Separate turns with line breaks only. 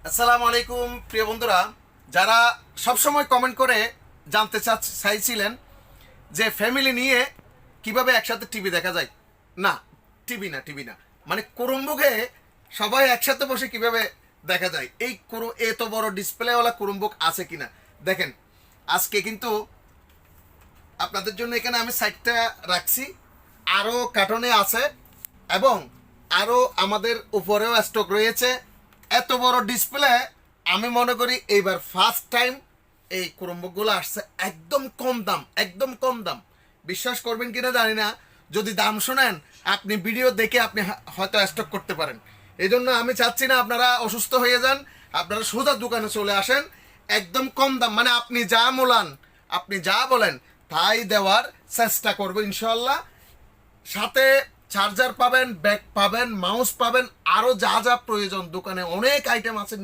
আসসালামু আলাইকুম প্রিয় বন্ধুরা, যারা সবসময় কমেন্ট করে জানতে চাইছিলেন যে ফ্যামিলি নিয়ে কিভাবে একসাথে টিভি দেখা যায়। না, টিভি না মানে ক্রোমবুকে সবাই একসাথে বসে কিভাবে দেখা যায়, এই এত বড় ডিসপ্লেওয়ালা ক্রোমবুক আছে কিনা দেখেন। আজকে কিন্তু আপনাদের জন্য এখানে আমি সাইটটা রাখছি, আরও কার্টনে আছে এবং আরও আমাদের উপরেও স্টক রয়েছে। এত বড় ডিসপ্লে আমি মনে করি এইবার ফার্স্ট টাইম এই ক্রোমবুকগুলো আসছে একদম কম দাম, একদম কম দাম। বিশ্বাস করবেন কিনা জানি না, যদি দাম শোনেন আপনি ভিডিও দেখে আপনি হয়তো স্টক করতে পারেন। এই জন্য আমি চাচ্ছি না আপনারা অসুস্থ হয়ে যান, আপনারা সোজা দোকানে চলে আসেন। একদম কম দাম, মানে আপনি যা মোলান, আপনি যা বলেন তাই দেওয়ার চেষ্টা করবো ইনশাল্লাহ। সাথে চার্জার পাবেন, ব্যাগ পাবেন, মাউস পাবেন, আরও যা যা প্রয়োজন দোকানে অনেক আইটেম আছে।